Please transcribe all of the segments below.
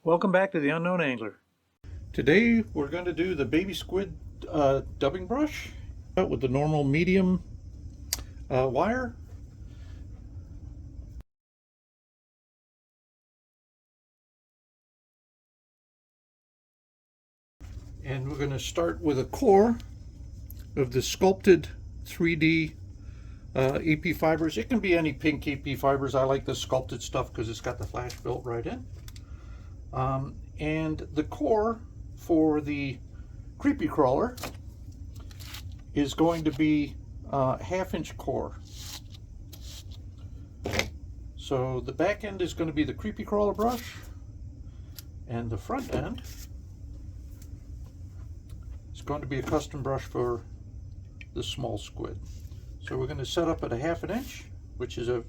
Welcome back to the Unknown Angler. Today we're going to do the Baby Squid dubbing brush with the normal medium wire. And we're going to start with a core of the sculpted 3D EP fibers. It can be any pink EP fibers. I like the sculpted stuff because it's got the flash built right in. And the core for the creepy crawler is going to be a 1/2-inch core. So the back end is going to be the creepy crawler brush, and the front end is going to be a custom brush for the small squid. So we're going to set up at a 1/2 inch, which is a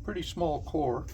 pretty small core.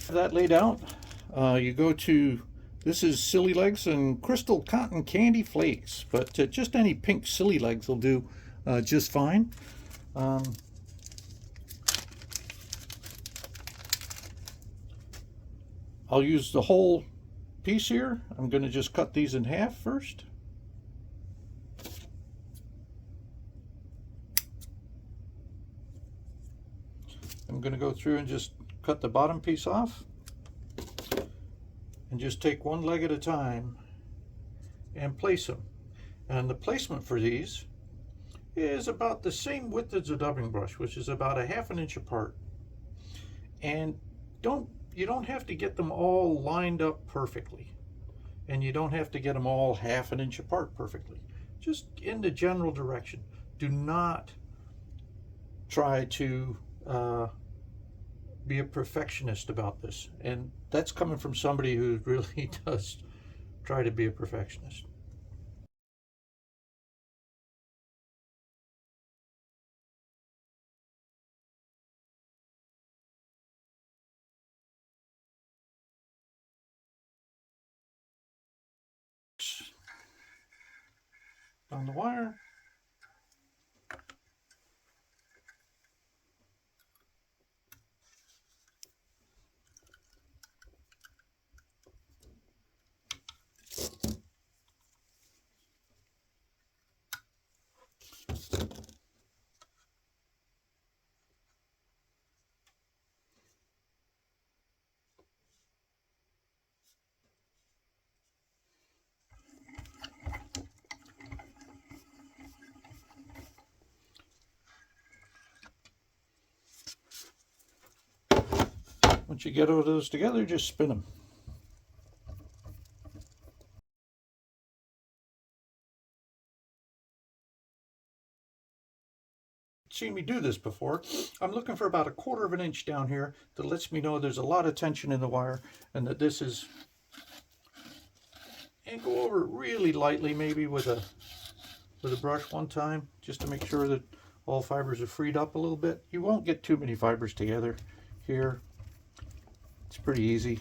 That laid out, you go to, this is Silly Legs and Crystal Cotton Candy Flakes, but just any pink Silly Legs will do just fine. I'll use the whole piece here. I'm going to just cut these in half first. I'm going to go through and just cut the bottom piece off and just take one leg at a time and place them. And the placement for these is about the same width as a dubbing brush, which is about a 1/2 inch apart. And you don't have to get them all lined up perfectly, and you don't have to get them all 1/2 inch apart perfectly. Just in the general direction. Do not try to be a perfectionist about this, and that's coming from somebody who really does try to be a perfectionist. On the wire. Once you get all those together, just spin them. Seen me do this before. I'm looking for about 1/4 inch down here that lets me know there's a lot of tension in the wire and that this is, and go over it really lightly, maybe with a brush one time, just to make sure that all fibers are freed up a little bit. You won't get too many fibers together here. It's pretty easy.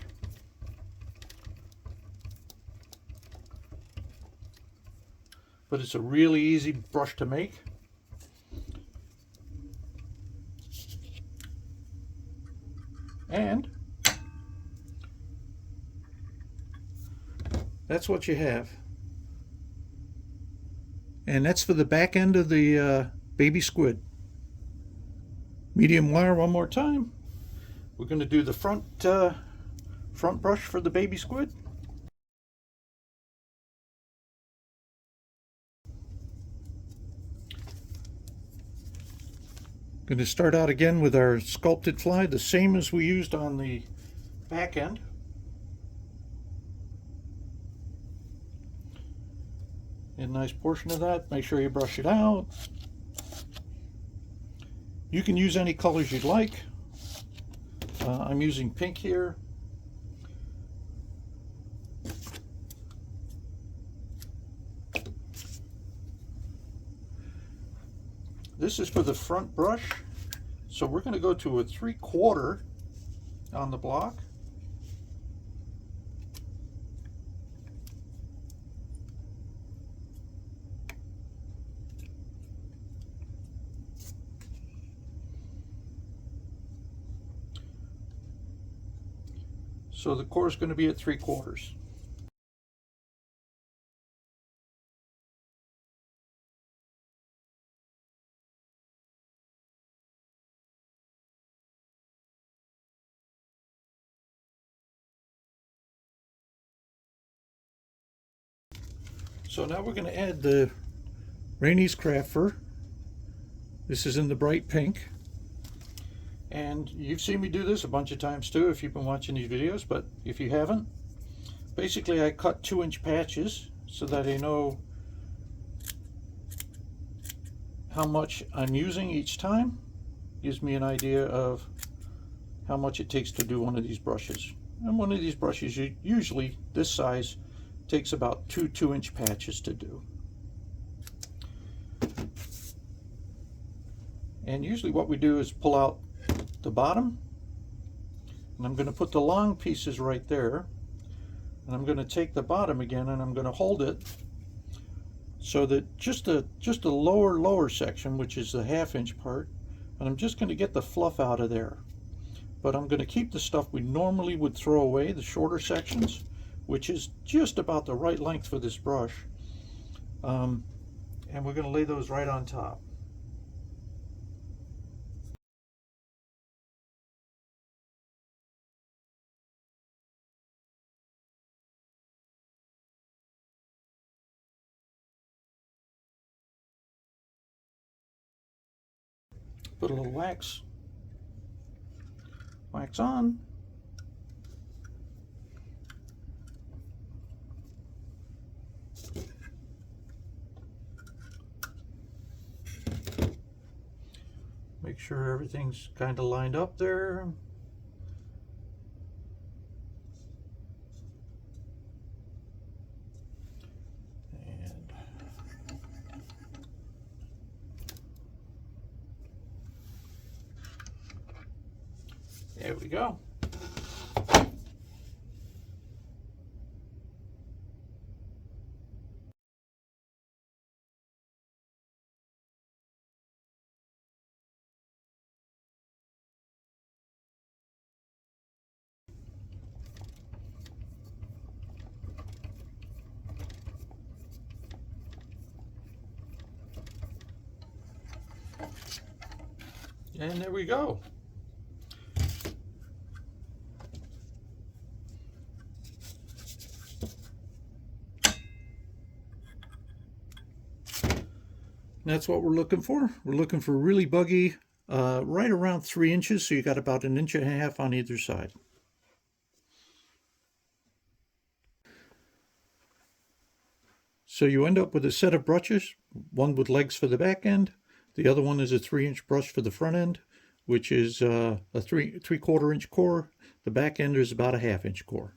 But it's a really easy brush to make. And that's what you have. And that's for the back end of the baby squid. Medium wire one more time. We're going to do the front brush for the baby squid. Going to start out again with our sculpted fly, the same as we used on the back end. And nice portion of that. Make sure you brush it out. You can use any colors you'd like. I'm using pink here. This is for the front brush, so we're going to go to a 3/4 on the block. So the core is going to be at 3/4. So now we're going to add the Rainey's Craft Fur. This is in the bright pink. And you've seen me do this a bunch of times too if you've been watching these videos, but if you haven't, basically I cut 2-inch patches so that I know how much I'm using each time. Gives me an idea of how much it takes to do one of these brushes. And one of these brushes, usually this size, takes about 2 2-inch patches to do. And usually what we do is pull out the bottom, and I'm going to put the long pieces right there, and I'm going to take the bottom again and I'm going to hold it so that just a lower section, which is the 1/2-inch part, and I'm just going to get the fluff out of there. But I'm going to keep the stuff we normally would throw away, the shorter sections, which is just about the right length for this brush, and we're going to lay those right on top. Put a little wax on. Make sure everything's kind of lined up there. And there we go. And there we go. That's what we're looking for. We're looking for really buggy, right around 3 inches, so you got about 1.5 inches on either side. So you end up with a set of brushes, one with legs for the back end, the other one is a 3-inch brush for the front end, which is a 3/4 inch core. The back end is about a 1/2 inch core.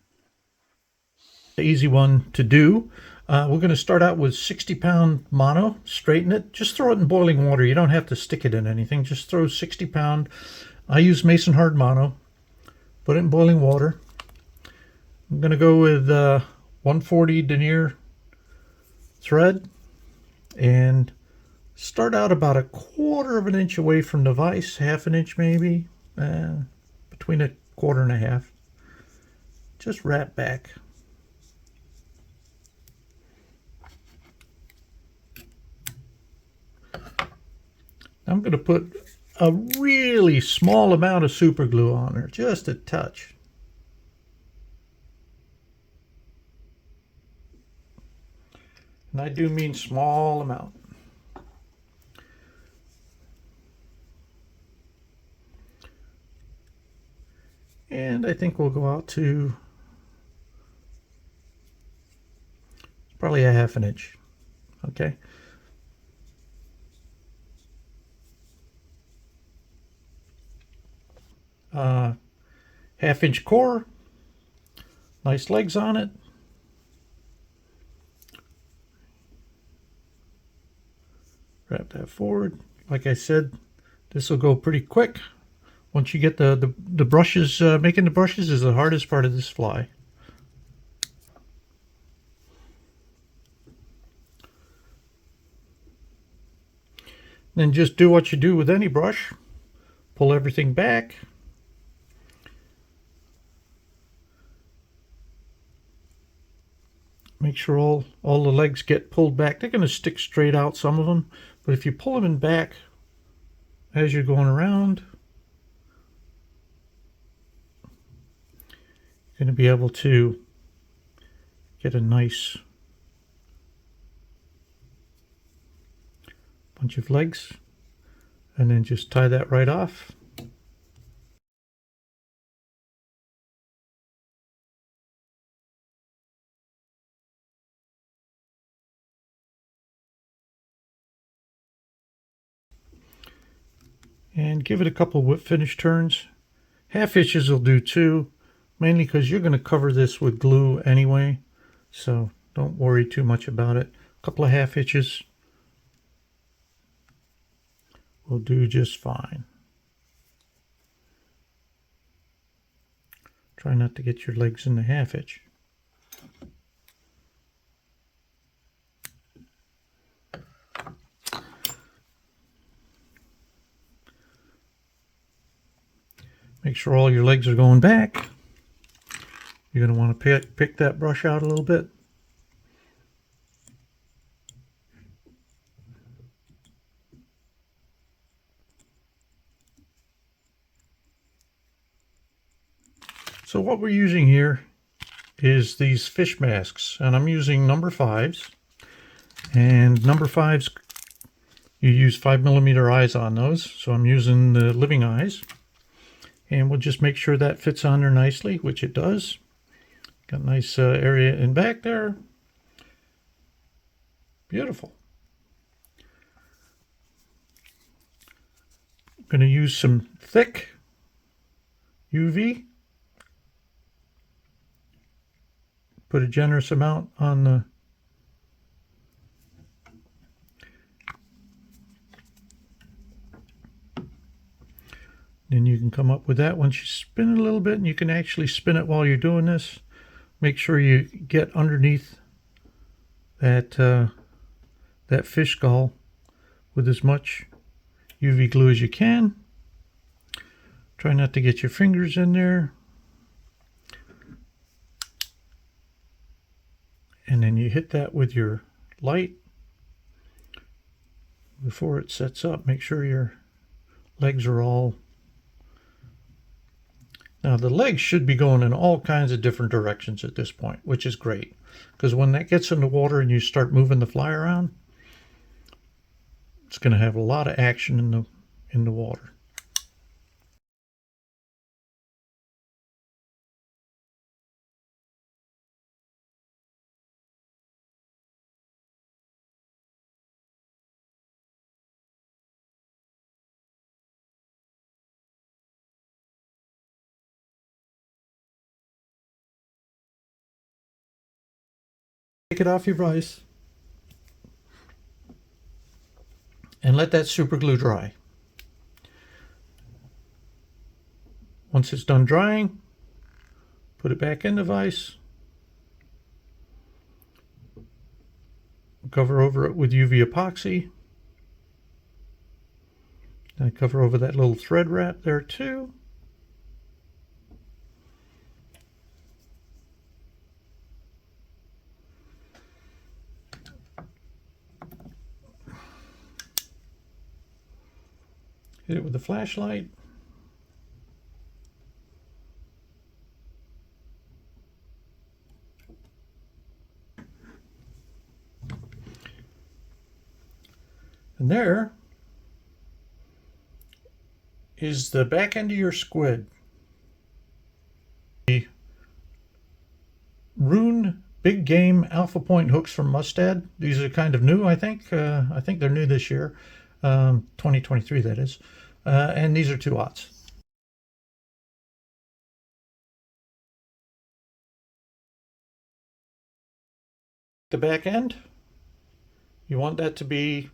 The easy one to do. We're going to start out with 60-pound mono, straighten it, just throw it in boiling water. You don't have to stick it in anything, just throw 60-pound. I use Mason Hard mono, put it in boiling water. I'm going to go with 140 denier thread and start out about 1/4 inch away from the vise, 1/2 inch maybe, between 1/4 and 1/2. Just wrap back. I'm going to put a really small amount of super glue on there, just a touch. And I do mean small amount. And I think we'll go out to probably a 1/2 inch. Okay. Half-inch core, nice legs on it. Wrap that forward. Like I said, this will go pretty quick. Once you get the brushes, making the brushes is the hardest part of this fly. Then just do what you do with any brush. Pull everything back. Make sure all the legs get pulled back. They're going to stick straight out, some of them. But if you pull them in back as you're going around, you're going to be able to get a nice bunch of legs. And then just tie that right off. And give it a couple whip finish turns. Half hitches will do too, mainly because you're going to cover this with glue anyway, so don't worry too much about it. A couple of half hitches will do just fine. Try not to get your legs in the half hitch. Make sure all your legs are going back. You're going to want to pick that brush out a little bit. So what we're using here is these fish masks, and I'm using number 5s. And number 5s, you use 5mm eyes on those, so I'm using the living eyes. And we'll just make sure that fits on there nicely, which it does. Got a nice area in back there. Beautiful. I'm going to use some thick UV. Put a generous amount on the then you can come up with that once you spin it a little bit, and you can actually spin it while you're doing this. Make sure you get underneath that that fish skull with as much UV glue as you can. Try not to get your fingers in there. And then you hit that with your light before it sets up. Make sure your legs are all... Now the legs should be going in all kinds of different directions at this point, which is great. Because when that gets in the water and you start moving the fly around, it's going to have a lot of action in the water. Take it off your vise and let that super glue dry. Once it's done drying, put it back in the vise, cover over it with UV epoxy, and cover over that little thread wrap there too. Hit it with the flashlight. And there is the back end of your squid. The rune big game alpha point hooks from Mustad. These are kind of new, I think. I think they're new this year, 2023 that is. And these are 2/0. The back end, you want that to be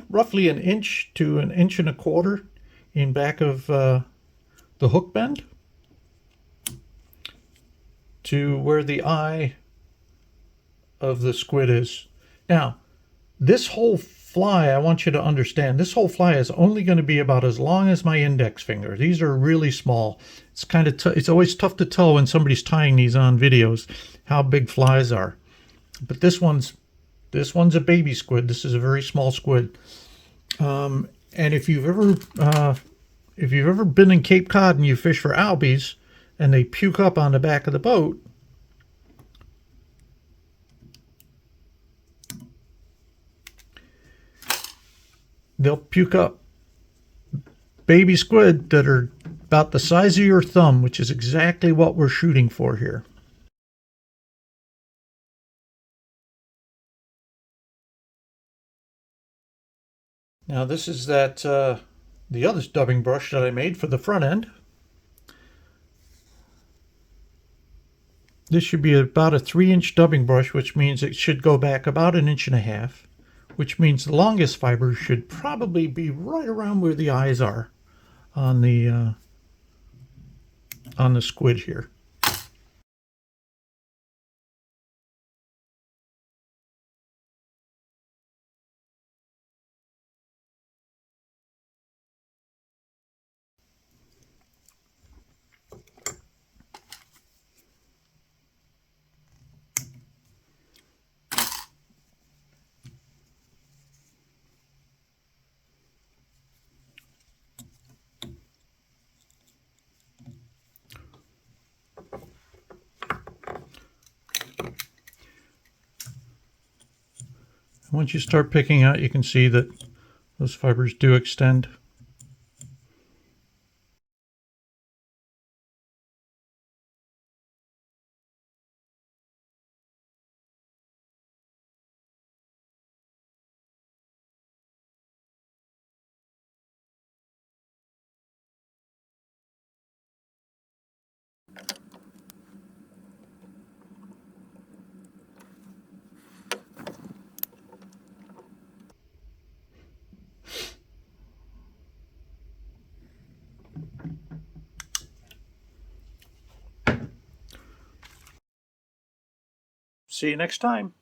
roughly 1 inch to 1.25 inches in back of the hook bend to where the eye of the squid is. Now, this whole fly, I want you to understand, this whole fly is only going to be about as long as my index finger. These are really small. It's kind of it's always tough to tell when somebody's tying these on videos how big flies are. But this one's a baby squid. This is a very small squid. And if you've ever been in Cape Cod and you fish for albies and they puke up on the back of the boat, they'll puke up baby squid that are about the size of your thumb, which is exactly what we're shooting for here. Now this is the other dubbing brush that I made for the front end. This should be about a 3-inch dubbing brush, which means it should go back about 1.5 inches, which means the longest fibers should probably be right around where the eyes are on the squid here. Once you start picking out, you can see that those fibers do extend. See you next time.